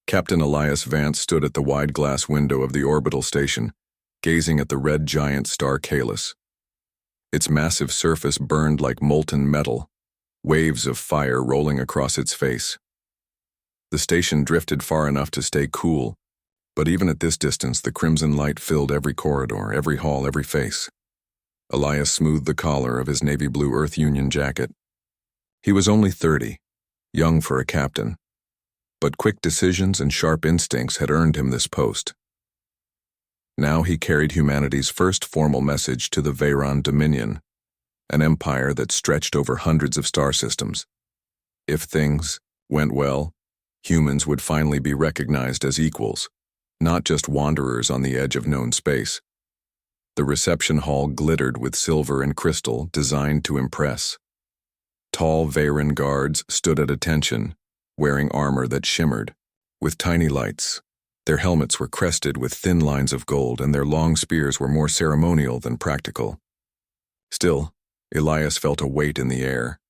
Captain Elias Vance stood at the wide glass window of the orbital station, gazing at the red giant star Caelus. Its massive surface burned like molten metal, waves of fire rolling across its face. The station drifted far enough to stay cool, but even at this distance the crimson light filled every corridor, every hall, every face. Elias smoothed the collar of his navy blue Earth Union jacket. He was only 30, young for a captain, but quick decisions and sharp instincts had earned him this post. Now he carried humanity's first formal message to the Veyron Dominion, an empire that stretched over hundreds of star systems. If things went well, humans would finally be recognized as equals, not just wanderers on the edge of known space. The reception hall glittered with silver and crystal designed to impress. Tall Veyron guards stood at attention, wearing armor that shimmered, with tiny lights. Their helmets were crested with thin lines of gold, and their long spears were more ceremonial than practical. Still, Elias felt a weight in the air.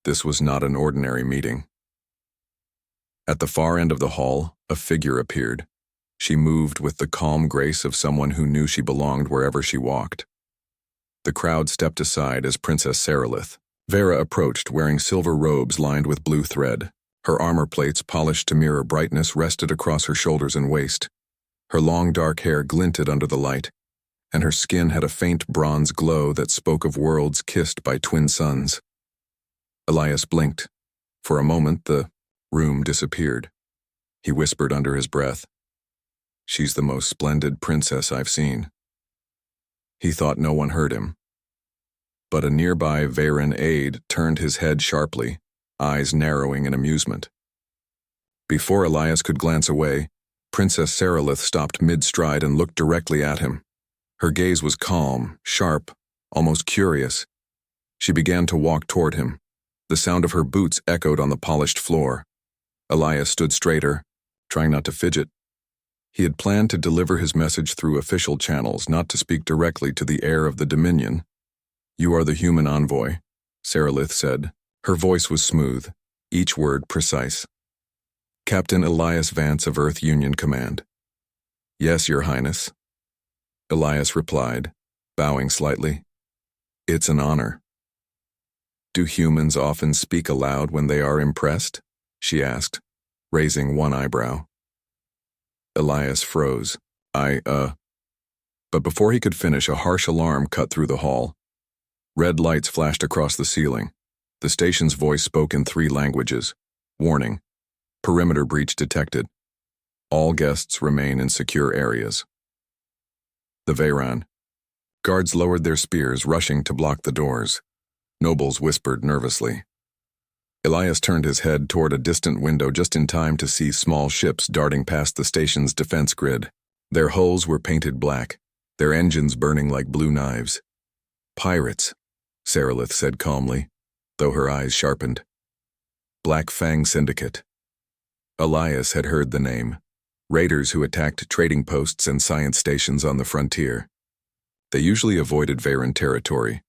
This was not an ordinary meeting. At the far end of the hall, a figure appeared. She moved with the calm grace of someone who knew she belonged wherever she walked. The crowd stepped aside as Princess Sarilith. Vera approached, wearing silver robes lined with blue thread. Her armor plates, polished to mirror brightness, rested across her shoulders and waist. Her long dark hair glinted under the light, and her skin had a faint bronze glow that spoke of worlds kissed by twin suns. Elias blinked. For a moment, the room disappeared. He whispered under his breath, "She's the most splendid princess I've seen." He thought no one heard him. But a nearby Veyron aide turned his head sharply, eyes narrowing in amusement. Before Elias could glance away, Princess Sarilith stopped mid-stride and looked directly at him. Her gaze was calm, sharp, almost curious. She began to walk toward him. The sound of her boots echoed on the polished floor. Elias stood straighter, trying not to fidget. He had planned to deliver his message through official channels, not to speak directly to the heir of the Dominion. "You are the human envoy," Sarilith said. Her voice was smooth, each word precise. "Captain Elias Vance of Earth Union Command." "Yes, Your Highness," Elias replied, bowing slightly. "It's an honor." "Do humans often speak aloud when they are impressed?" she asked, raising one eyebrow. Elias froze. But before he could finish, a harsh alarm cut through the hall. Red lights flashed across the ceiling. The station's voice spoke in 3 languages. "Warning. Perimeter breach detected. All guests remain in secure areas." The Veyron. Guards lowered their spears, rushing to block the doors. Nobles whispered nervously. Elias turned his head toward a distant window just in time to see small ships darting past the station's defense grid. Their hulls were painted black, their engines burning like blue knives. "Pirates," Sarilith said calmly, though her eyes sharpened. "Black Fang Syndicate." Elias had heard the name. Raiders who attacked trading posts and science stations on the frontier. They usually avoided Veyron territory.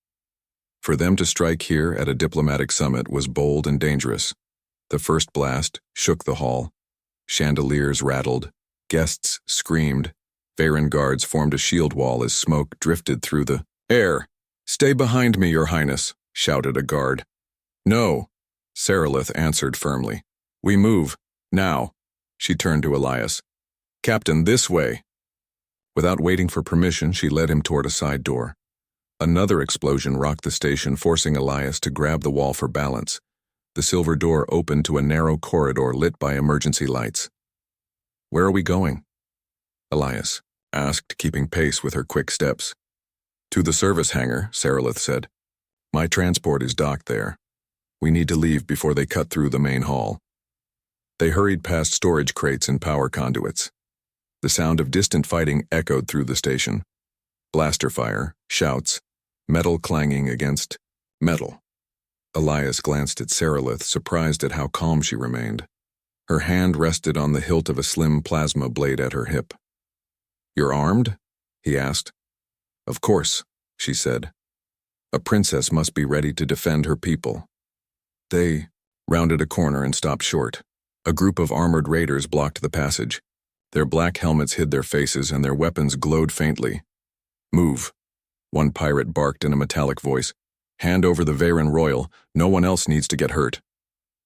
For them to strike here at a diplomatic summit was bold and dangerous. The first blast shook the hall. Chandeliers rattled. Guests screamed. Veyron guards formed a shield wall as smoke drifted through the air. "Stay behind me, Your Highness," shouted a guard. "No," Sarilith answered firmly. "We move. Now." She turned to Elias. "Captain, this way." Without waiting for permission, she led him toward a side door. Another explosion rocked the station, forcing Elias to grab the wall for balance. The silver door opened to a narrow corridor lit by emergency lights. "Where are we going?" Elias asked, keeping pace with her quick steps. "To the service hangar," Sarilith said. "My transport is docked there. We need to leave before they cut through the main hall." They hurried past storage crates and power conduits. The sound of distant fighting echoed through the station. Blaster fire, shouts, metal clanging against metal. Elias glanced at Sarilith, surprised at how calm she remained. Her hand rested on the hilt of a slim plasma blade at her hip. "You're armed?" he asked. "Of course," she said. "A princess must be ready to defend her people." They rounded a corner and stopped short. A group of armored raiders blocked the passage. Their black helmets hid their faces and their weapons glowed faintly. "Move," one pirate barked in a metallic voice. "Hand over the Veyron Royal. No one else needs to get hurt."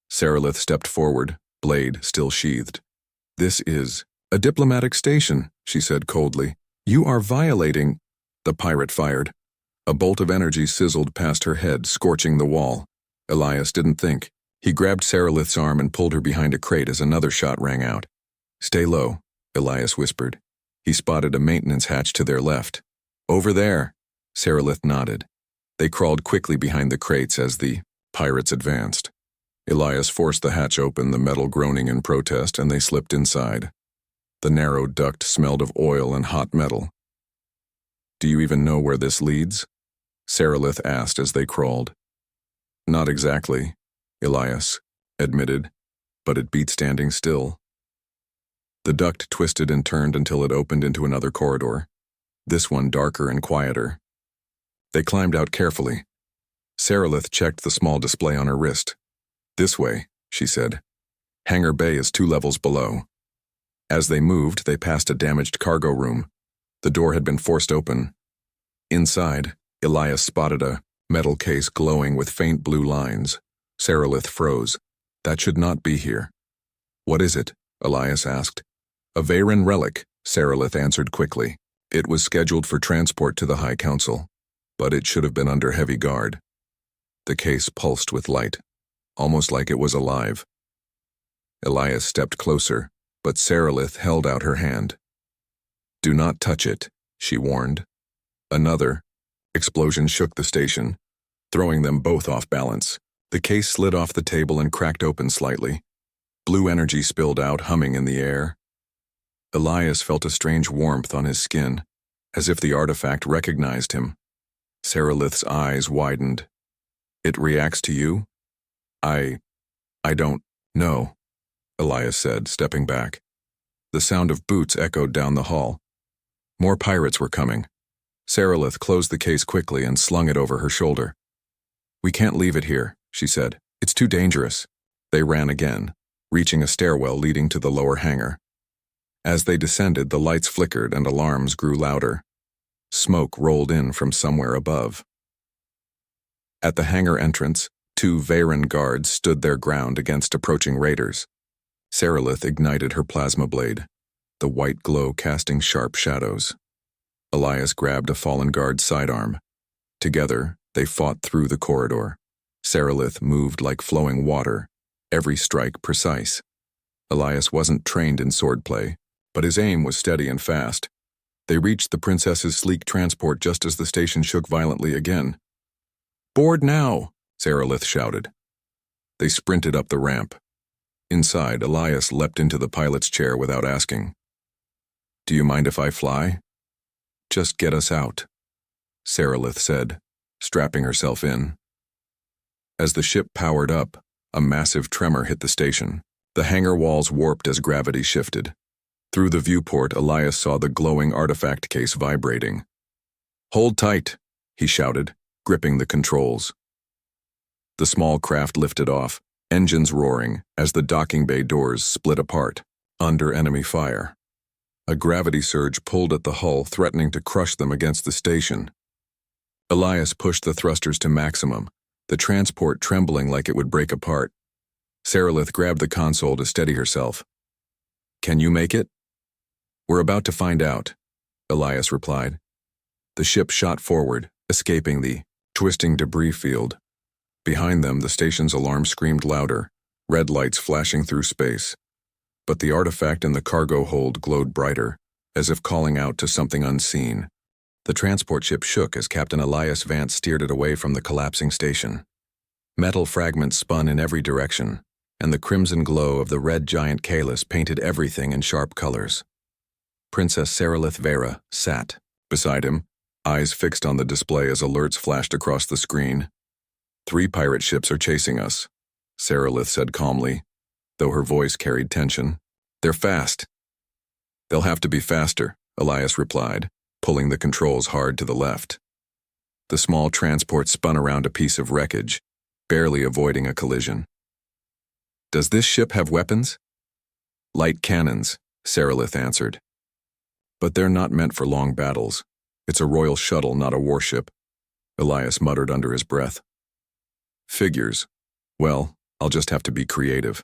Sarilith stepped forward, blade still sheathed. "This is a diplomatic station," she said coldly. "You are violating—" The pirate fired. A bolt of energy sizzled past her head, scorching the wall. Elias didn't think. He grabbed Sarilith's arm and pulled her behind a crate as another shot rang out. "Stay low," Elias whispered. He spotted a maintenance hatch to their left. "Over there." Sarilith nodded. They crawled quickly behind the crates as the pirates advanced. Elias forced the hatch open, the metal groaning in protest, and they slipped inside. The narrow duct smelled of oil and hot metal. "Do you even know where this leads?" Sarilith asked as they crawled. "Not exactly," Elias admitted, "but it beat standing still." The duct twisted and turned until it opened into another corridor, this one darker and quieter. They climbed out carefully. Sarilith checked the small display on her wrist. "This way," she said. "Hangar Bay is 2 levels below." As they moved, they passed a damaged cargo room. The door had been forced open. Inside, Elias spotted a metal case glowing with faint blue lines. Sarilith froze. "That should not be here." "What is it?" Elias asked. "A Veyron relic," Sarilith answered quickly. "It was scheduled for transport to the High Council, but it should have been under heavy guard." The case pulsed with light, almost like it was alive. Elias stepped closer, but Sarilith held out her hand. "Do not touch it," she warned. Another explosion shook the station, throwing them both off balance. The case slid off the table and cracked open slightly. Blue energy spilled out, humming in the air. Elias felt a strange warmth on his skin, as if the artifact recognized him. Sarilith's eyes widened. "It reacts to you?" I don't know," Elias said, stepping back. The sound of boots echoed down the hall. More pirates were coming. Sarilith closed the case quickly and slung it over her shoulder. "We can't leave it here," she said. "It's too dangerous." They ran again, reaching a stairwell leading to the lower hangar. As they descended, the lights flickered and alarms grew louder. Smoke rolled in from somewhere above. At the hangar entrance, 2 Veyron guards stood their ground against approaching raiders. Sarilith ignited her plasma blade, the white glow casting sharp shadows. Elias grabbed a fallen guard's sidearm. Together, they fought through the corridor. Sarilith moved like flowing water, every strike precise. Elias wasn't trained in swordplay, but his aim was steady and fast. They reached the princess's sleek transport just as the station shook violently again. "Board now!" Sarilith shouted. They sprinted up the ramp. Inside, Elias leapt into the pilot's chair without asking. "Do you mind if I fly?" "Just get us out," Sarilith said, strapping herself in. As the ship powered up, a massive tremor hit the station. The hangar walls warped as gravity shifted. Through the viewport, Elias saw the glowing artifact case vibrating. "Hold tight," he shouted, gripping the controls. The small craft lifted off, engines roaring as the docking bay doors split apart, under enemy fire. A gravity surge pulled at the hull, threatening to crush them against the station. Elias pushed the thrusters to maximum, the transport trembling like it would break apart. Sarilith grabbed the console to steady herself. "Can you make it?" "We're about to find out," Elias replied. The ship shot forward, escaping the twisting debris field. Behind them, the station's alarm screamed louder, red lights flashing through space. But the artifact in the cargo hold glowed brighter, as if calling out to something unseen. The transport ship shook as Captain Elias Vance steered it away from the collapsing station. Metal fragments spun in every direction, and the crimson glow of the red giant Kalis painted everything in sharp colors. Princess Sarilith Vera sat beside him, eyes fixed on the display as alerts flashed across the screen. "3 pirate ships are chasing us," Sarilith said calmly, though her voice carried tension. "They're fast." "They'll have to be faster," Elias replied, pulling the controls hard to the left. The small transport spun around a piece of wreckage, barely avoiding a collision. "Does this ship have weapons?" Light cannons, Sarilith answered. But they're not meant for long battles. It's a royal shuttle, not a warship, Elias muttered under his breath. Figures. Well, I'll just have to be creative.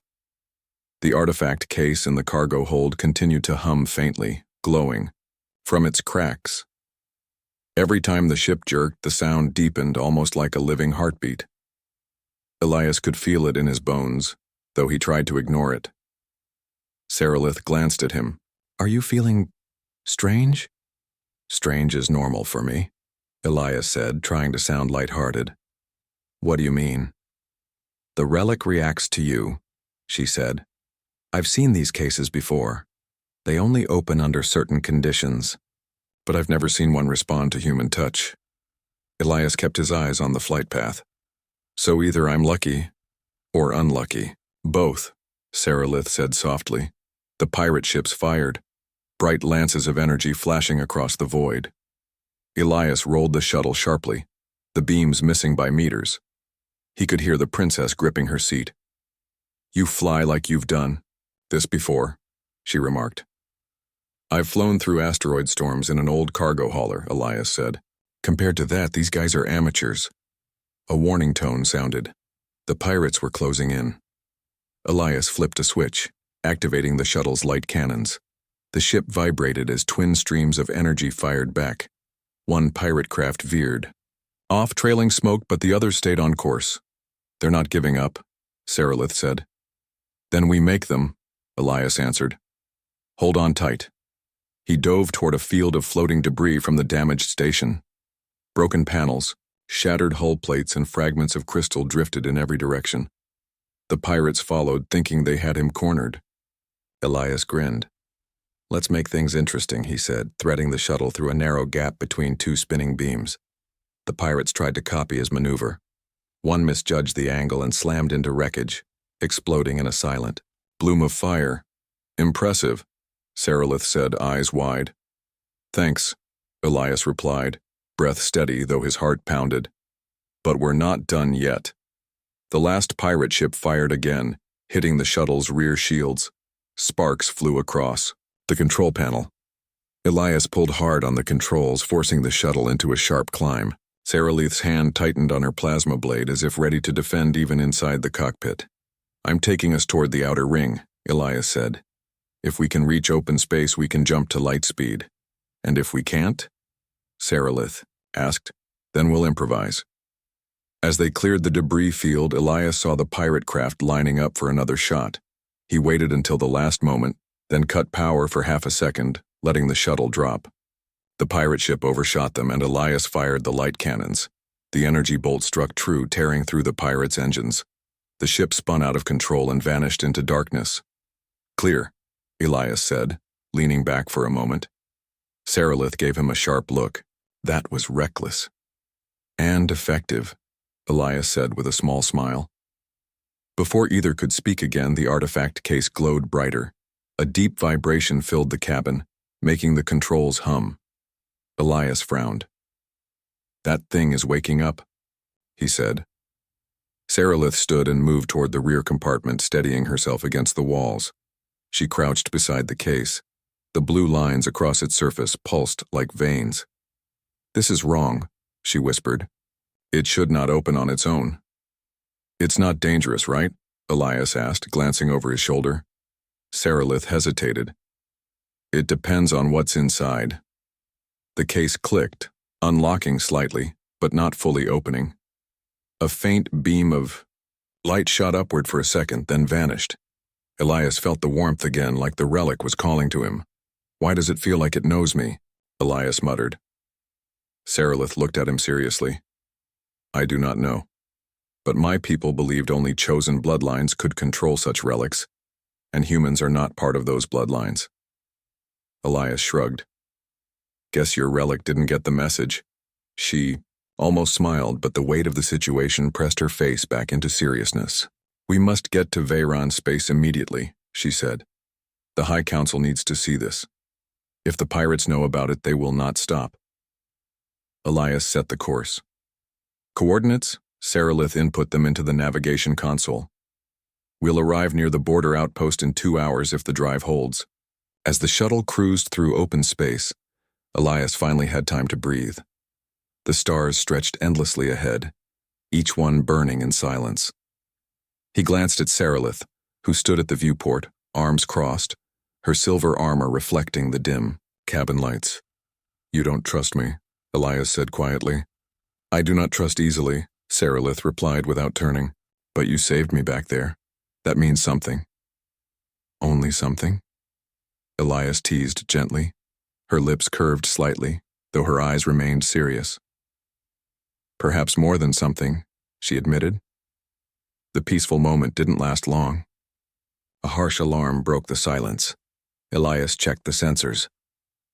The artifact case in the cargo hold continued to hum faintly, glowing, from its cracks. Every time the ship jerked, the sound deepened almost like a living heartbeat. Elias could feel it in his bones, though he tried to ignore it. Sarilith glanced at him. Are you feeling strange? Strange is normal for me, Elias said, trying to sound lighthearted. What do you mean? The relic reacts to you, she said. I've seen these cases before. They only open under certain conditions, but I've never seen one respond to human touch. Elias kept his eyes on the flight path. So either I'm lucky or unlucky. Both, Sarilith said softly. The pirate ships fired, bright lances of energy flashing across the void. Elias rolled the shuttle sharply, the beams missing by meters. He could hear the princess gripping her seat. You fly like you've done this before, she remarked. I've flown through asteroid storms in an old cargo hauler, Elias said. Compared to that, these guys are amateurs. A warning tone sounded. The pirates were closing in. Elias flipped a switch, activating the shuttle's light cannons. The ship vibrated as twin streams of energy fired back. One pirate craft veered off, trailing smoke, but the others stayed on course. They're not giving up, Sarilith said. Then we make them, Elias answered. Hold on tight. He dove toward a field of floating debris from the damaged station. Broken panels, shattered hull plates, and fragments of crystal drifted in every direction. The pirates followed, thinking they had him cornered. Elias grinned. Let's make things interesting, he said, threading the shuttle through a narrow gap between two spinning beams. The pirates tried to copy his maneuver. One misjudged the angle and slammed into wreckage, exploding in a silent bloom of fire. Impressive, Sarilith said, eyes wide. Thanks, Elias replied, breath steady though his heart pounded. But we're not done yet. The last pirate ship fired again, hitting the shuttle's rear shields. Sparks flew across the control panel. Elias pulled hard on the controls, forcing the shuttle into a sharp climb. Sarilith's hand tightened on her plasma blade as if ready to defend even inside the cockpit. I'm taking us toward the outer ring, Elias said. If we can reach open space, we can jump to light speed. And if we can't? Sarilith asked. Then we'll improvise. As they cleared the debris field, Elias saw the pirate craft lining up for another shot. He waited until the last moment, then cut power for half a second, letting the shuttle drop. The pirate ship overshot them, and Elias fired the light cannons. The energy bolt struck true, tearing through the pirates' engines. The ship spun out of control and vanished into darkness. Clear, Elias said, leaning back for a moment. Sarilith gave him a sharp look. That was reckless. And effective, Elias said with a small smile. Before either could speak again, the artifact case glowed brighter. A deep vibration filled the cabin, making the controls hum. Elias frowned. That thing is waking up, he said. Sarilith stood and moved toward the rear compartment, steadying herself against the walls. She crouched beside the case. The blue lines across its surface pulsed like veins. This is wrong, she whispered. It should not open on its own. It's not dangerous, right? Elias asked, glancing over his shoulder. Sarilith hesitated. It depends on what's inside. The case clicked, unlocking slightly, but not fully opening. A faint beam of light shot upward for a second, then vanished. Elias felt the warmth again, like the relic was calling to him. Why does it feel like it knows me? Elias muttered. Sarilith looked at him seriously. I do not know. But my people believed only chosen bloodlines could control such relics, and humans are not part of those bloodlines. Elias shrugged. Guess your relic didn't get the message. She almost smiled, but the weight of the situation pressed her face back into seriousness. We must get to Veyron space immediately, she said. The High Council needs to see this. If the pirates know about it, they will not stop. Elias set the course. Coordinates? Sarilith input them into the navigation console. We'll arrive near the border outpost in 2 hours if the drive holds. As the shuttle cruised through open space, Elias finally had time to breathe. The stars stretched endlessly ahead, each one burning in silence. He glanced at Sarilith, who stood at the viewport, arms crossed, her silver armor reflecting the dim cabin lights. "You don't trust me," Elias said quietly. "I do not trust easily," Sarilith replied without turning. "But you saved me back there. That means something." "Only something?" Elias teased gently. Her lips curved slightly, though her eyes remained serious. "Perhaps more than something," she admitted. The peaceful moment didn't last long. A harsh alarm broke the silence. Elias checked the sensors.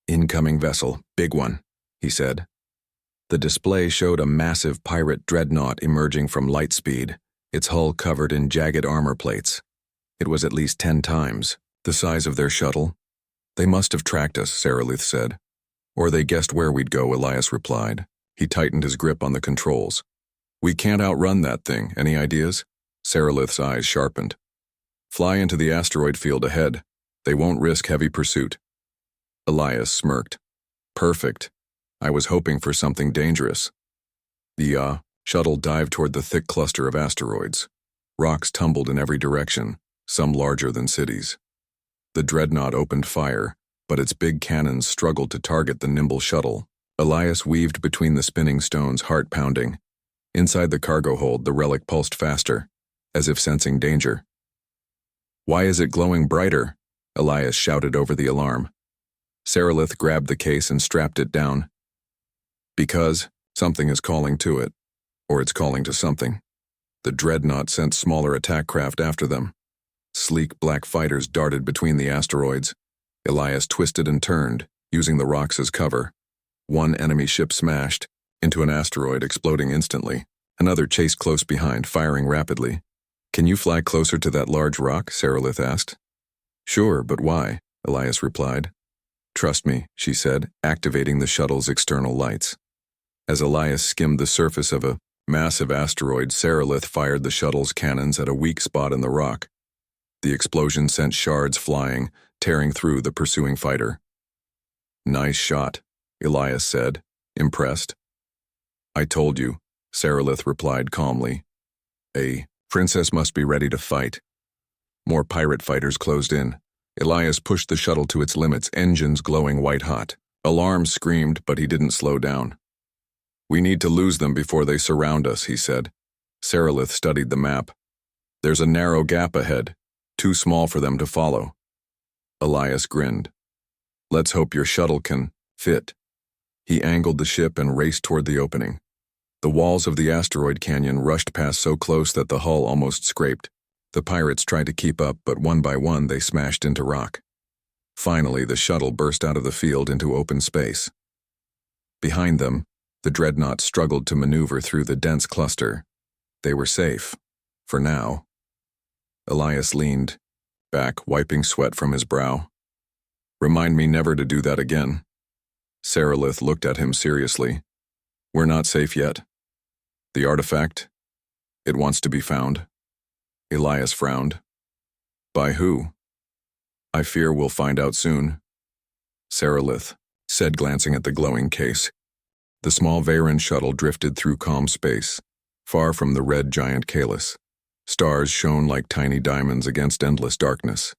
"Incoming vessel, big one," he said. The display showed a massive pirate dreadnought emerging from lightspeed, its hull covered in jagged armor plates. It was at least 10 times the size of their shuttle. "They must have tracked us," Sarilith said. "Or they guessed where we'd go," Elias replied. He tightened his grip on the controls. "We can't outrun that thing. Any ideas?" Sarilith's eyes sharpened. "Fly into the asteroid field ahead. They won't risk heavy pursuit." Elias smirked. "Perfect. I was hoping for something dangerous." The shuttle dived toward the thick cluster of asteroids. Rocks tumbled in every direction, some larger than cities. The dreadnought opened fire, but its big cannons struggled to target the nimble shuttle. Elias weaved between the spinning stones, heart pounding. Inside the cargo hold, the relic pulsed faster, as if sensing danger. "Why is it glowing brighter?" Elias shouted over the alarm. Sarilith grabbed the case and strapped it down. "Because something is calling to it, or it's calling to something." The dreadnought sent smaller attack craft after them. Sleek black fighters darted between the asteroids. Elias twisted and turned, using the rocks as cover. One enemy ship smashed into an asteroid, exploding instantly. Another chased close behind, firing rapidly. "Can you fly closer to that large rock?" Sarilith asked. "Sure, but why?" Elias replied. "Trust me," she said, activating the shuttle's external lights. As Elias skimmed the surface of a massive asteroid, Sarilith fired the shuttle's cannons at a weak spot in the rock. The explosion sent shards flying, tearing through the pursuing fighter. "Nice shot," Elias said, impressed. "I told you," Sarilith replied calmly. "A princess must be ready to fight." More pirate fighters closed in. Elias pushed the shuttle to its limits, engines glowing white-hot. Alarms screamed, but he didn't slow down. "We need to lose them before they surround us," he said. Sarilith studied the map. "There's a narrow gap ahead, too small for them to follow." Elias grinned. "Let's hope your shuttle can fit." He angled the ship and raced toward the opening. The walls of the asteroid canyon rushed past so close that the hull almost scraped. The pirates tried to keep up, but one by one they smashed into rock. Finally, the shuttle burst out of the field into open space. Behind them, the dreadnought struggled to maneuver through the dense cluster. They were safe, for now. Elias leaned back, wiping sweat from his brow. "Remind me never to do that again." Sarilith looked at him seriously. "We're not safe yet. The artifact, it wants to be found." Elias frowned. "By who?" "I fear we'll find out soon." Sarilith said, glancing at the glowing case. The small Veyron shuttle drifted through calm space, far from the red giant Kalis. Stars shone like tiny diamonds against endless darkness.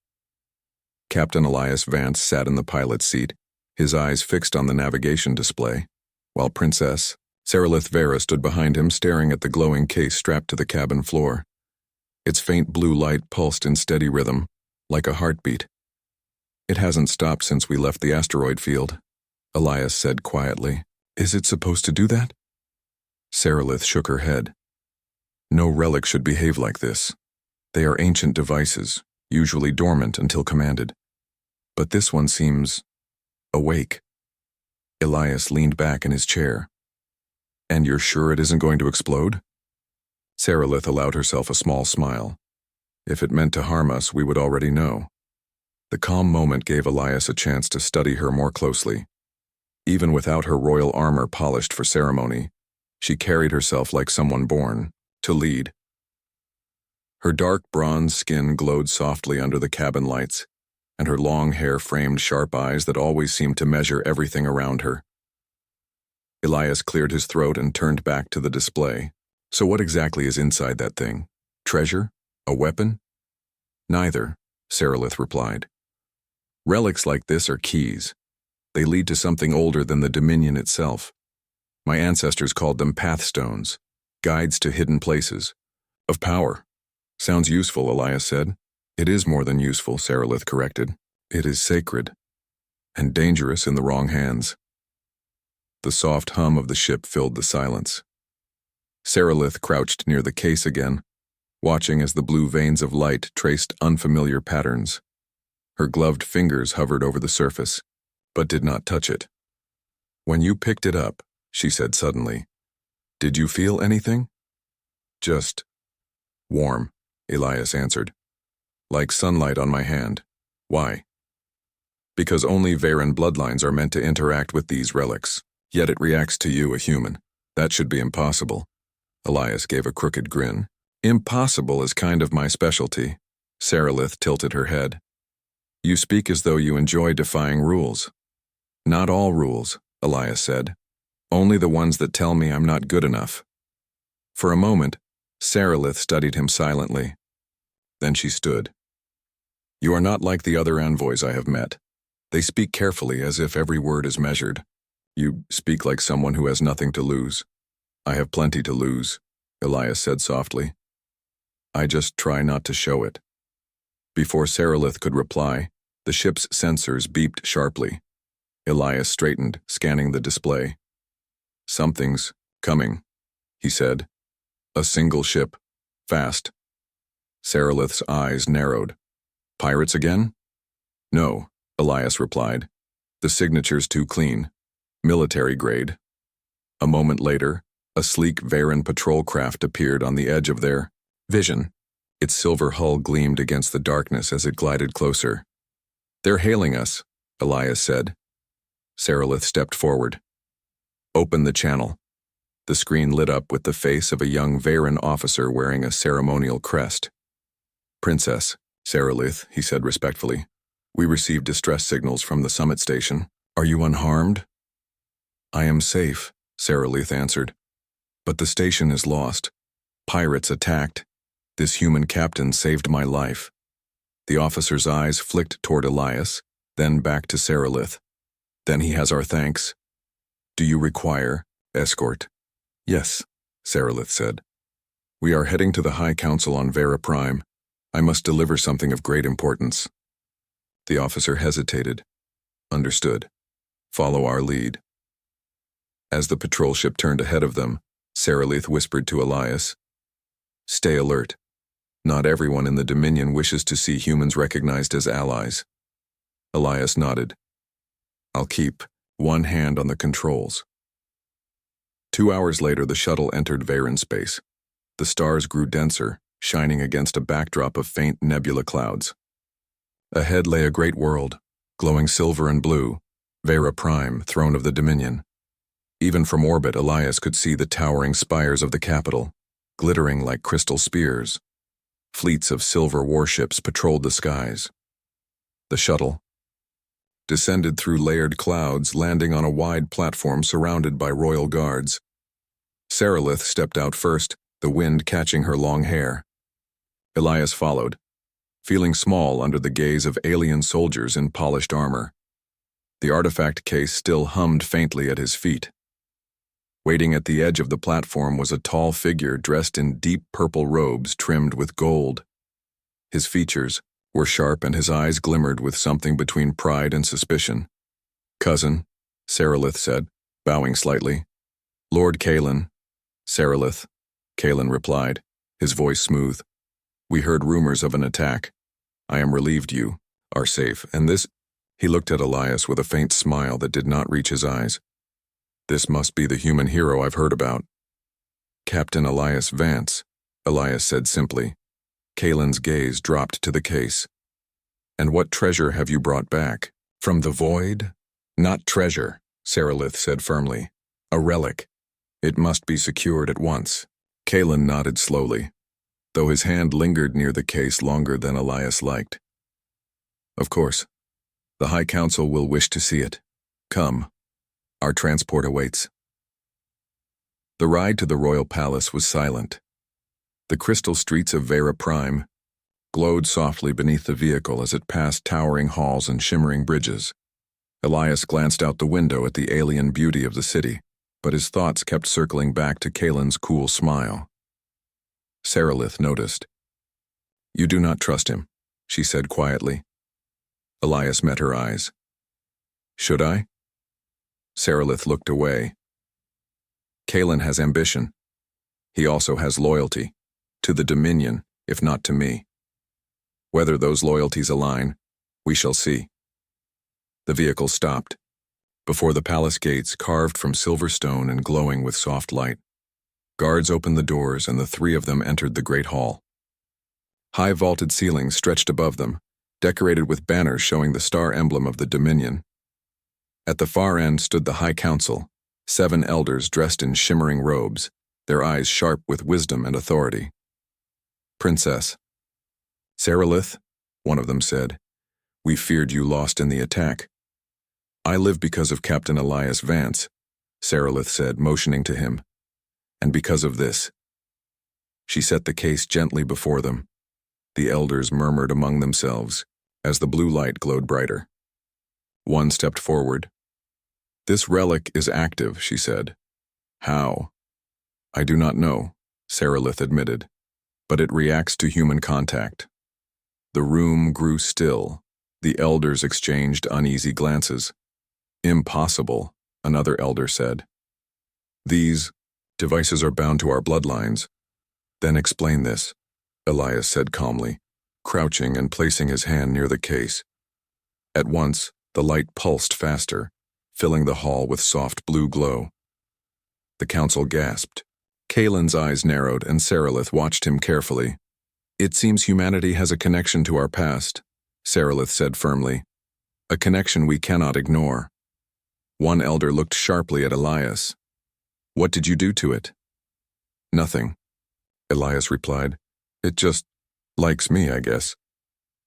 Captain Elias Vance sat in the pilot's seat, his eyes fixed on the navigation display, while Princess Sarilith Vera stood behind him, staring at the glowing case strapped to the cabin floor. Its faint blue light pulsed in steady rhythm, like a heartbeat. "It hasn't stopped since we left the asteroid field," Elias said quietly. "Is it supposed to do that?" Sarilith shook her head. "No relic should behave like this. They are ancient devices, usually dormant until commanded. But this one seems awake." Elias leaned back in his chair. "And you're sure it isn't going to explode?" Sarilith allowed herself a small smile. "If it meant to harm us, we would already know." The calm moment gave Elias a chance to study her more closely. Even without her royal armor polished for ceremony, she carried herself like someone born to lead. Her dark bronze skin glowed softly under the cabin lights, and her long hair framed sharp eyes that always seemed to measure everything around her. Elias cleared his throat and turned back to the display. So what exactly is inside that thing? Treasure? A weapon? Neither, Sarilith replied. Relics like this are keys. They lead to something older than the Dominion itself. My ancestors called them pathstones, guides to hidden places. Of power. Sounds useful, Elias said. It is more than useful, Sarilith corrected. It is sacred, and dangerous in the wrong hands. The soft hum of the ship filled the silence. Sarilith crouched near the case again, watching as the blue veins of light traced unfamiliar patterns. Her gloved fingers hovered over the surface, but did not touch it. When you picked it up, she said suddenly, did you feel anything? Just warm, Elias answered. Like sunlight on my hand. Why? Because only Varen bloodlines are meant to interact with these relics, yet it reacts to you, a human. That should be impossible. Elias gave a crooked grin. Impossible is kind of my specialty. Sarilith tilted her head. You speak as though you enjoy defying rules. Not all rules, Elias said. Only the ones that tell me I'm not good enough. For a moment, Sarilith studied him silently. Then she stood. You are not like the other envoys I have met. They speak carefully as if every word is measured. You speak like someone who has nothing to lose. I have plenty to lose, Elias said softly. I just try not to show it. Before Sarilith could reply, the ship's sensors beeped sharply. Elias straightened, scanning the display. Something's coming, he said. A single ship. Fast. Sarilith's eyes narrowed. Pirates again? No, Elias replied. The signature's too clean. Military grade. A moment later, a sleek Varen patrol craft appeared on the edge of their vision. Its silver hull gleamed against the darkness as it glided closer. They're hailing us, Elias said. Sarilith stepped forward. Open the channel. The screen lit up with the face of a young Varen officer wearing a ceremonial crest. Princess, Sarilith, he said respectfully. We received distress signals from the summit station. Are you unharmed? I am safe, Sarilith answered. But the station is lost. Pirates attacked. This human captain saved my life. The officer's eyes flicked toward Elias, then back to Sarilith. Then he has our thanks. Do you require escort? Yes, Sarilith said. We are heading to the High Council on Vera Prime. I must deliver something of great importance. The officer hesitated. Understood. Follow our lead. As the patrol ship turned ahead of them, Sarilith whispered to Elias, Stay alert. Not everyone in the Dominion wishes to see humans recognized as allies. Elias nodded. I'll keep one hand on the controls. 2 hours later, the shuttle entered Varen space. The stars grew denser, shining against a backdrop of faint nebula clouds. Ahead lay a great world, glowing silver and blue, Vera Prime, throne of the Dominion. Even from orbit, Elias could see the towering spires of the capital, glittering like crystal spears. Fleets of silver warships patrolled the skies. The shuttle descended through layered clouds, landing on a wide platform surrounded by royal guards. Sarilith stepped out first, the wind catching her long hair. Elias followed, feeling small under the gaze of alien soldiers in polished armor. The artifact case still hummed faintly at his feet. Waiting at the edge of the platform was a tall figure dressed in deep purple robes trimmed with gold. His features were sharp and his eyes glimmered with something between pride and suspicion. Cousin, Sarilith said, bowing slightly. Lord Kalen. Sarilith, Kalen replied, his voice smooth. We heard rumors of an attack. I am relieved you are safe, and this— He looked at Elias with a faint smile that did not reach his eyes. This must be the human hero I've heard about. Captain Elias Vance, Elias said simply. Kalen's gaze dropped to the case. And what treasure have you brought back? From the void? Not treasure, Sarilith said firmly. A relic. It must be secured at once. Kalen nodded slowly. though his hand lingered near the case longer than Elias liked. Of course, the High Council will wish to see it. Come, our transport awaits. The ride to the royal palace was silent. The crystal streets of Vera Prime glowed softly beneath the vehicle as it passed towering halls and shimmering bridges. Elias glanced out the window at the alien beauty of the city, but his thoughts kept circling back to Kaelin's cool smile. Sarilith noticed. "You do not trust him," she said quietly. Elias met her eyes. "Should I?" Sarilith looked away. "Kaelin has ambition. He also has loyalty, to the Dominion, if not to me. Whether those loyalties align, we shall see." The vehicle stopped, before the palace gates carved from silver stone and glowing with soft light. Guards opened the doors and the three of them entered the great hall. High vaulted ceilings stretched above them, decorated with banners showing the star emblem of the Dominion. At the far end stood the High Council, 7 elders dressed in shimmering robes, their eyes sharp with wisdom and authority. "Princess." "Sarilith," one of them said, "we feared you lost in the attack." "I live because of Captain Elias Vance," Sarilith said, motioning to him. "And because of this." She set the case gently before them. The elders murmured among themselves as the blue light glowed brighter. One stepped forward. "This relic is active," she said. "How?" "I do not know," Sarilith admitted, "but it reacts to human contact." The room grew still. The elders exchanged uneasy glances. "Impossible," another elder said. "These devices are bound to our bloodlines." "Then explain this," Elias said calmly, crouching and placing his hand near the case. At once, the light pulsed faster, filling the hall with soft blue glow. The council gasped. Kaelin's eyes narrowed and Sarilith watched him carefully. "It seems humanity has a connection to our past," Sarilith said firmly. "A connection we cannot ignore." One elder looked sharply at Elias. "What did you do to it?" "Nothing," Elias replied. "It just likes me, I guess."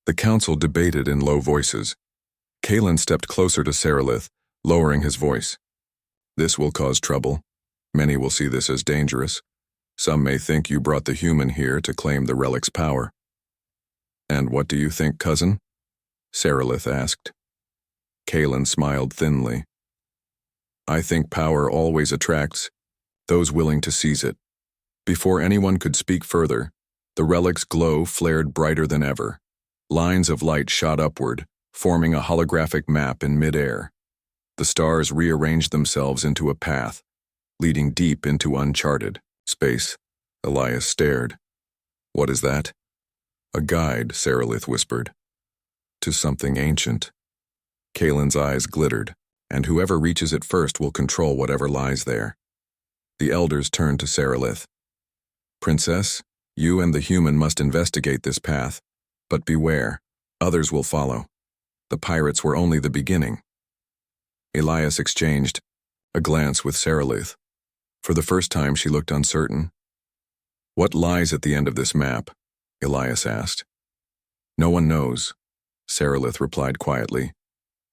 The council debated in low voices. Kaelin stepped closer to Sarilith, lowering his voice. "This will cause trouble. Many will see this as dangerous. Some may think you brought the human here to claim the relic's power." "And what do you think, cousin?" Sarilith asked. Kaelin smiled thinly. "I think power always attracts those willing to seize it." Before anyone could speak further, the relic's glow flared brighter than ever. Lines of light shot upward, forming a holographic map in midair. The stars rearranged themselves into a path, leading deep into uncharted space. Elias stared. "What is that?" "A guide," Sarilith whispered. "To something ancient." Kaelin's eyes glittered, "and whoever reaches it first will control whatever lies there." The elders turned to Sarilith. "Princess, you and the human must investigate this path, but beware, others will follow. The pirates were only the beginning." Elias exchanged a glance with Sarilith. For the first time she looked uncertain. "What lies at the end of this map?" Elias asked. "No one knows," Sarilith replied quietly.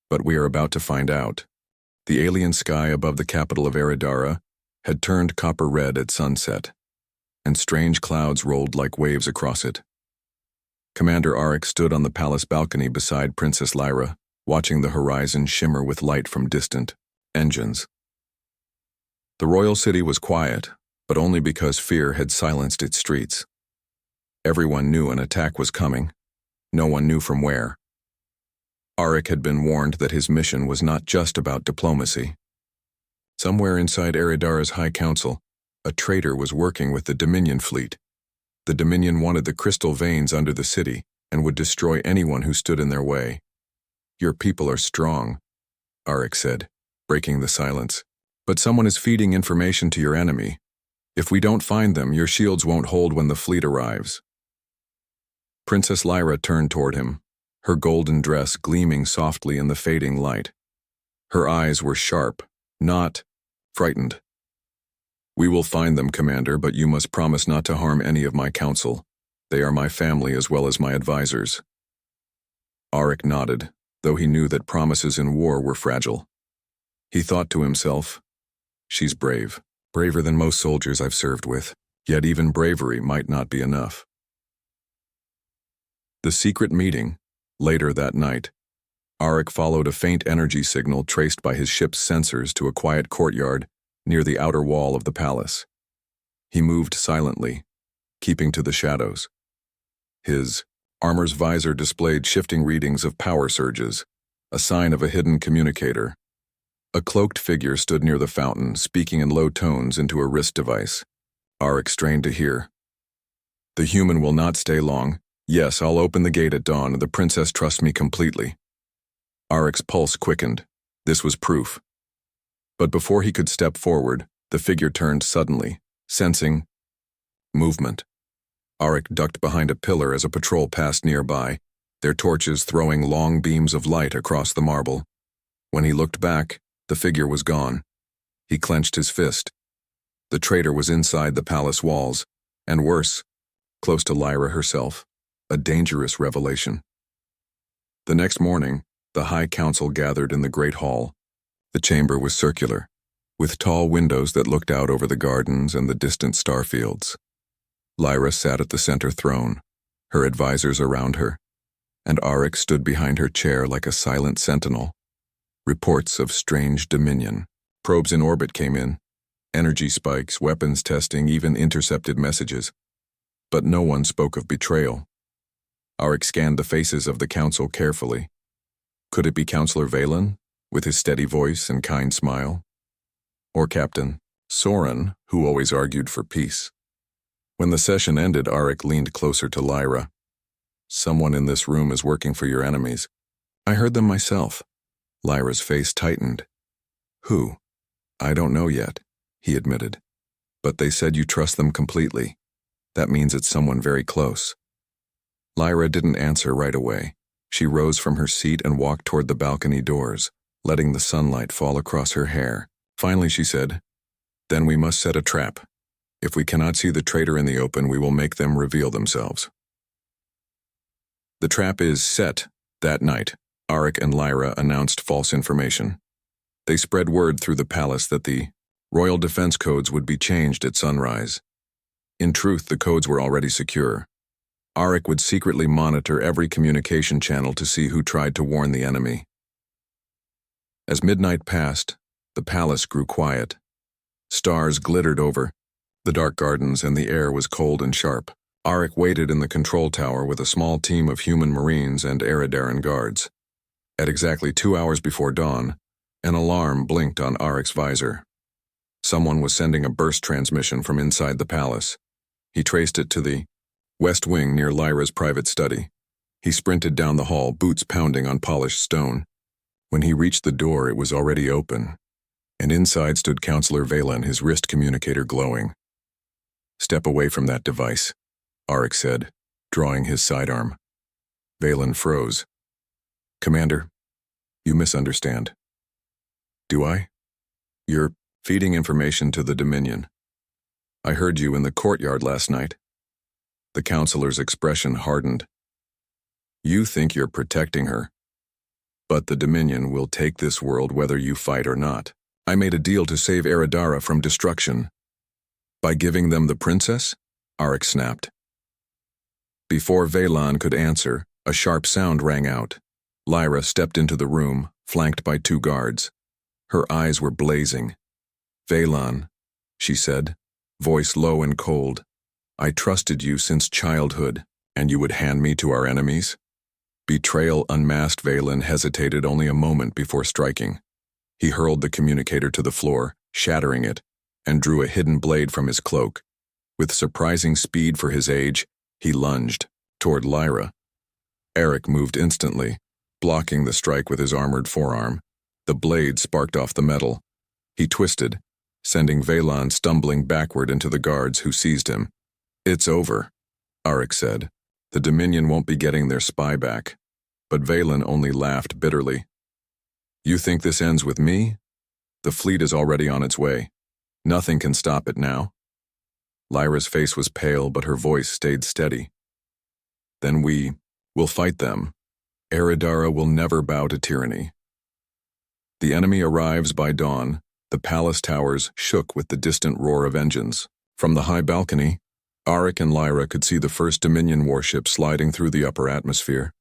"But we are about to find out." The alien sky above the capital of Eridara had turned copper red at sunset, and strange clouds rolled like waves across it. Commander Orcs stood on the palace balcony beside Princess Lyra, watching the horizon shimmer with light from distant engines. The royal city was quiet, but only because fear had silenced its streets. Everyone knew an attack was coming. No one knew from where. Arik had been warned that his mission was not just about diplomacy. Somewhere inside Eridara's High Council, a traitor was working with the Dominion fleet. The Dominion wanted the crystal veins under the city and would destroy anyone who stood in their way. "Your people are strong," Arik said, breaking the silence. "But someone is feeding information to your enemy. If we don't find them, your shields won't hold when the fleet arrives." Princess Lyra turned toward him, her golden dress gleaming softly in the fading light. Her eyes were sharp, not frightened. "We will find them, Commander, but you must promise not to harm any of my council," They are my family as well as my advisors. Auric nodded, though he knew that promises in war were fragile. He thought to himself, she's brave, braver than most soldiers I've served with, yet even bravery might not be enough. The secret meeting, later that night. Auric followed a faint energy signal traced by his ship's sensors to a quiet courtyard near the outer wall of the palace. He moved silently, keeping to the shadows. His armor's visor displayed shifting readings of power surges, a sign of a hidden communicator. A cloaked figure stood near the fountain, speaking in low tones into a wrist device. Auric strained to hear. The human will not stay long. Yes, I'll open the gate at dawn. The princess trusts me completely. Auric's pulse quickened. This was proof. But before he could step forward, the figure turned suddenly, sensing movement. Auric ducked behind a pillar as a patrol passed nearby, their torches throwing long beams of light across the marble. When he looked back, the figure was gone. He clenched his fist. The traitor was inside the palace walls, and worse, close to Lyra herself. A dangerous revelation. The next morning, the High Council gathered in the Great Hall. The chamber was circular, with tall windows that looked out over the gardens and the distant starfields. Lyra sat at the center throne, her advisors around her, and Auric stood behind her chair like a silent sentinel. Reports of strange dominion. Probes in orbit came in, energy spikes, weapons testing, even intercepted messages. But no one spoke of betrayal. Auric scanned the faces of the council carefully. Could it be Counselor Valen, with his steady voice and kind smile? Or Captain Soren, who always argued for peace? When the session ended, Auric leaned closer to Lyra. Someone in this room is working for your enemies. I heard them myself. Lyra's face tightened. Who? I don't know yet, he admitted. But they said you trust them completely. That means it's someone very close. Lyra didn't answer right away. She rose from her seat and walked toward the balcony doors, letting the sunlight fall across her hair. Finally she said, Then we must set a trap. If we cannot see the traitor in the open, we will make them reveal themselves. The trap is set. That night, Auric and Lyra announced false information. They spread word through the palace that the royal defense codes would be changed at sunrise. In truth, the codes were already secure. Auric would secretly monitor every communication channel to see who tried to warn the enemy. As midnight passed, the palace grew quiet. Stars glittered over the dark gardens and the air was cold and sharp. Auric waited in the control tower with a small team of human marines and Eridaran guards. At exactly 2 hours before dawn, an alarm blinked on Auric's visor. Someone was sending a burst transmission from inside the palace. He traced it to the west wing near Lyra's private study. He sprinted down the hall, boots pounding on polished stone. When he reached the door, it was already open, and inside stood Counselor Valen, his wrist communicator glowing. Step away from that device, Auric said, drawing his sidearm. Valen froze. Commander, you misunderstand. Do I? You're feeding information to the Dominion. I heard you in the courtyard last night. The counselor's expression hardened. You think you're protecting her. But the Dominion will take this world whether you fight or not. I made a deal to save Eridara from destruction. By giving them the princess? Auric snapped. Before Valen could answer, a sharp sound rang out. Lyra stepped into the room, flanked by 2 guards. Her eyes were blazing. Valen, she said, voice low and cold. I trusted you since childhood, and you would hand me to our enemies? Betrayal unmasked. Valen hesitated only a moment before striking. He hurled the communicator to the floor, shattering it, and drew a hidden blade from his cloak. With surprising speed for his age, he lunged toward Lyra. Auric moved instantly, blocking the strike with his armored forearm. The blade sparked off the metal. He twisted, sending Valen stumbling backward into the guards who seized him. It's over, Auric said. The Dominion won't be getting their spy back. But Valen only laughed bitterly. You think this ends with me? The fleet is already on its way. Nothing can stop it now. Lyra's face was pale, but her voice stayed steady. Then we will fight them. Eridara will never bow to tyranny. The enemy arrives by dawn. The palace towers shook with the distant roar of engines. From the high balcony, Arik and Lyra could see the first Dominion warship sliding through the upper atmosphere,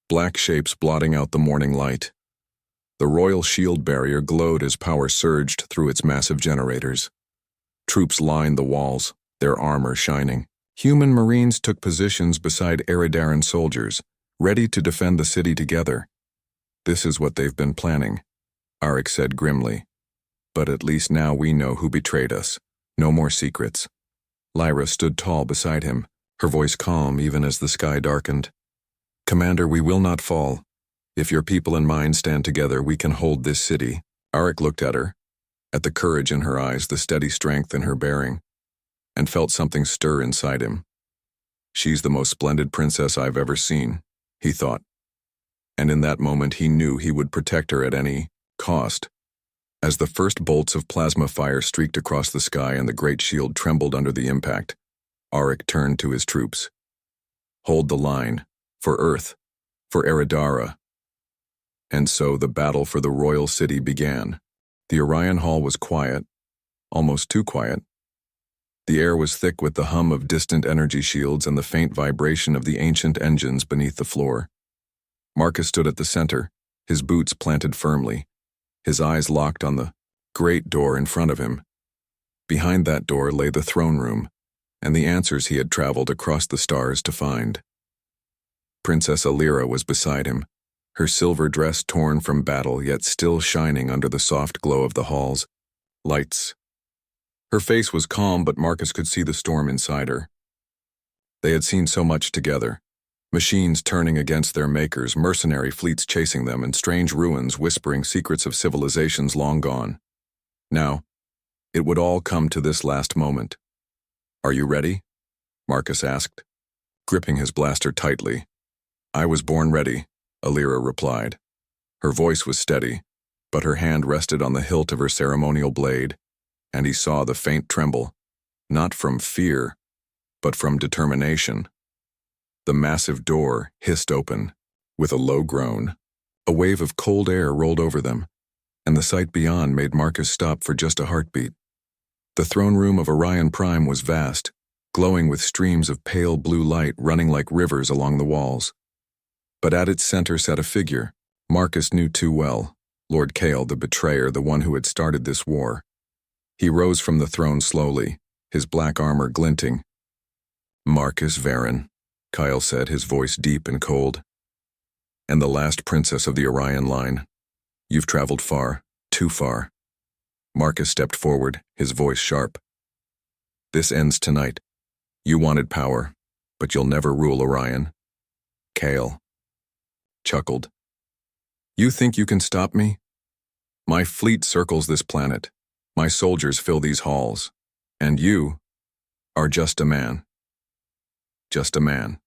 black shapes blotting out the morning light. The royal shield barrier glowed as power surged through its massive generators. Troops lined the walls, their armor shining. Human marines took positions beside Eridaran soldiers, ready to defend the city together. This is what they've been planning, Arik said grimly. But at least now we know who betrayed us. No more secrets. Lyra stood tall beside him, her voice calm even as the sky darkened. Commander, we will not fall. If your people and mine stand together, we can hold this city. Arik looked at her, at the courage in her eyes, the steady strength in her bearing, and felt something stir inside him. She's the most splendid princess I've ever seen, he thought. And in that moment he knew he would protect her at any cost. As the first bolts of plasma fire streaked across the sky and the great shield trembled under the impact, Arik turned to his troops. Hold the line, for Earth, for Eridara. And so the battle for the royal city began. The Orion Hall was quiet, almost too quiet. The air was thick with the hum of distant energy shields and the faint vibration of the ancient engines beneath the floor. Marcus stood at the center, his boots planted firmly, his eyes locked on the great door in front of him. Behind that door lay the throne room, and the answers he had traveled across the stars to find. Princess Alira was beside him, her silver dress torn from battle yet still shining under the soft glow of the hall's lights. Her face was calm, but Marcus could see the storm inside her. They had seen so much together. Machines turning against their makers, mercenary fleets chasing them, and strange ruins whispering secrets of civilizations long gone. Now, it would all come to this last moment. Are you ready? Marcus asked, gripping his blaster tightly. I was born ready, Alira replied. Her voice was steady, but her hand rested on the hilt of her ceremonial blade, and he saw the faint tremble, not from fear, but from determination. The massive door hissed open, with a low groan. A wave of cold air rolled over them, and the sight beyond made Marcus stop for just a heartbeat. The throne room of Orion Prime was vast, glowing with streams of pale blue light running like rivers along the walls. But at its center sat a figure Marcus knew too well, Lord Kale, the betrayer, the one who had started this war. He rose from the throne slowly, his black armor glinting. Marcus Varon, Kyle said, his voice deep and cold. And the last princess of the Orion line. You've traveled far, too far. Marcus stepped forward, his voice sharp. This ends tonight. You wanted power, but you'll never rule Orion. Kale chuckled. You think you can stop me? My fleet circles this planet. My soldiers fill these halls. And you are just a man. Just a man,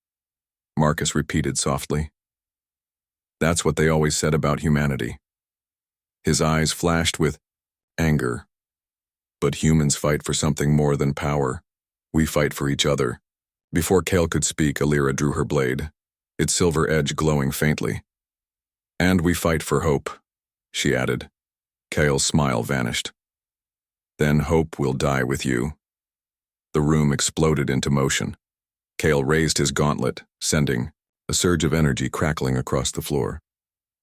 Marcus repeated softly. That's what they always said about humanity. His eyes flashed with anger. But humans fight for something more than power. We fight for each other. Before Kale could speak, Alira drew her blade, its silver edge glowing faintly. And we fight for hope, she added. Kale's smile vanished. Then hope will die with you. The room exploded into motion. Kale raised his gauntlet, sending a surge of energy crackling across the floor.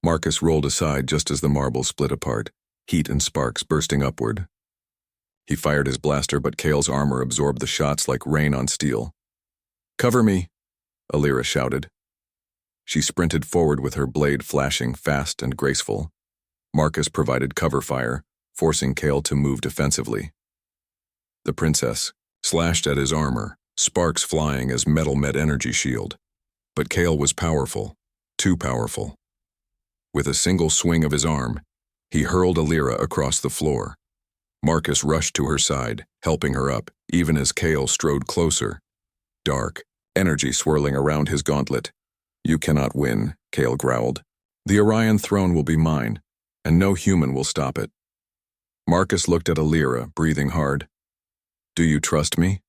Marcus rolled aside just as the marble split apart, heat and sparks bursting upward. He fired his blaster, but Kale's armor absorbed the shots like rain on steel. Cover me, Alira shouted. She sprinted forward with her blade flashing fast and graceful. Marcus provided cover fire, forcing Kale to move defensively. The princess slashed at his armor, sparks flying as metal met energy shield. But Kale was powerful, too powerful. With a single swing of his arm, he hurled Alira across the floor. Marcus rushed to her side, helping her up, even as Kale strode closer. Dark, energy swirling around his gauntlet. You cannot win, Kale growled. The Orion throne will be mine, and no human will stop it. Marcus looked at Alira, breathing hard. Do you trust me?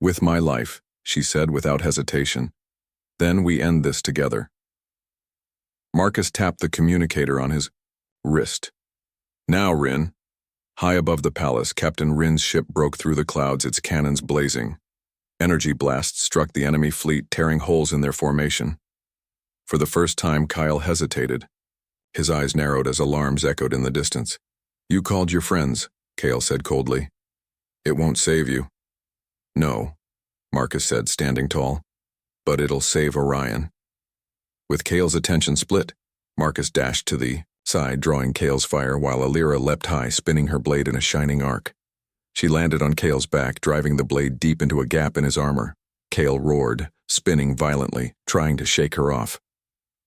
With my life, she said without hesitation. Then we end this together. Marcus tapped the communicator on his wrist. Now, Rin. High above the palace, Captain Rin's ship broke through the clouds, its cannons blazing. Energy blasts struck the enemy fleet, tearing holes in their formation. For the first time, Kyle hesitated. His eyes narrowed as alarms echoed in the distance. You called your friends, Kale said coldly. It won't save you. No, Marcus said, standing tall. But it'll save Orion. With Kale's attention split, Marcus dashed to the side, drawing Kale's fire while Alira leapt high, spinning her blade in a shining arc. She landed on Kale's back, driving the blade deep into a gap in his armor. Kale roared, spinning violently, trying to shake her off.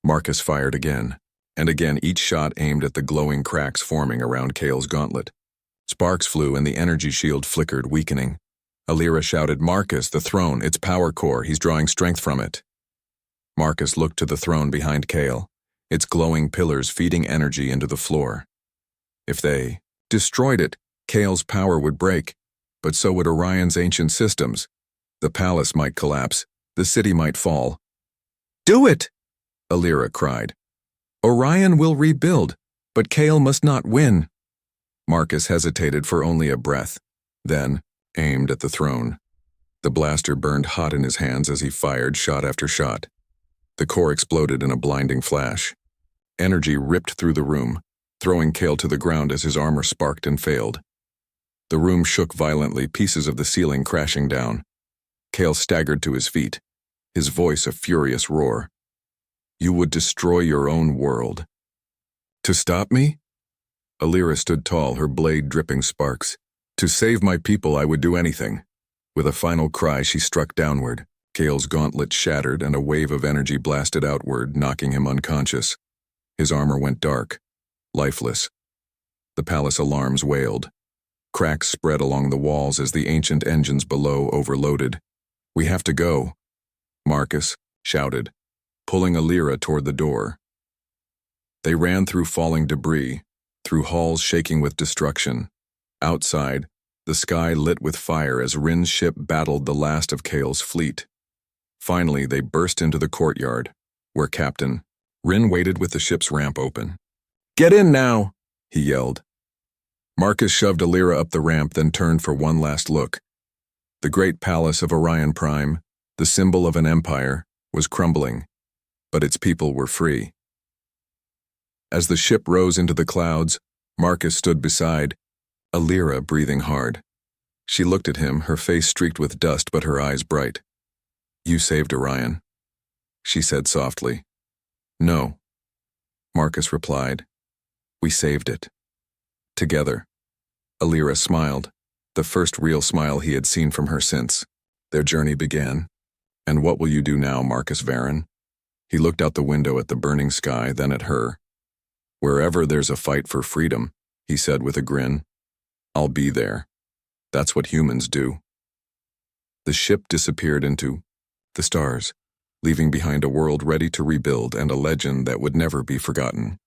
Marcus fired again, and again, each shot aimed at the glowing cracks forming around Kale's gauntlet. Sparks flew and the energy shield flickered, weakening. Alira shouted, Marcus, the throne, its power core, he's drawing strength from it. Marcus looked to the throne behind Kale, its glowing pillars feeding energy into the floor. If they destroyed it, Kale's power would break, but so would Orion's ancient systems. The palace might collapse, the city might fall. Do it! Alira cried. Orion will rebuild, but Kale must not win. Marcus hesitated for only a breath, then aimed at the throne. The blaster burned hot in his hands as he fired shot after shot. The core exploded in a blinding flash. Energy ripped through the room, throwing Kale to the ground as his armor sparked and failed. The room shook violently, pieces of the ceiling crashing down. Kale staggered to his feet, his voice a furious roar. You would destroy your own world. To stop me? Alira stood tall, her blade dripping sparks. To save my people, I would do anything. With a final cry, she struck downward. Kale's gauntlet shattered and a wave of energy blasted outward, knocking him unconscious. His armor went dark, lifeless. The palace alarms wailed. Cracks spread along the walls as the ancient engines below overloaded. We have to go, Marcus shouted, pulling Alira toward the door. They ran through falling debris, through halls shaking with destruction. Outside, the sky lit with fire as Rin's ship battled the last of Kale's fleet. Finally, they burst into the courtyard, where Captain Rin waited with the ship's ramp open. Get in now, he yelled. Marcus shoved Alira up the ramp, then turned for one last look. The great palace of Orion Prime, the symbol of an empire, was crumbling, but its people were free. As the ship rose into the clouds, Marcus stood beside Alira, breathing hard. She looked at him, her face streaked with dust but her eyes bright. You saved Orion, she said softly. No, Marcus replied. We saved it. Together. Alira smiled, the first real smile he had seen from her since. Their journey began. And what will you do now, Marcus Varon? He looked out the window at the burning sky, then at her. Wherever there's a fight for freedom, he said with a grin, I'll be there. That's what humans do. The ship disappeared into the stars, leaving behind a world ready to rebuild and a legend that would never be forgotten.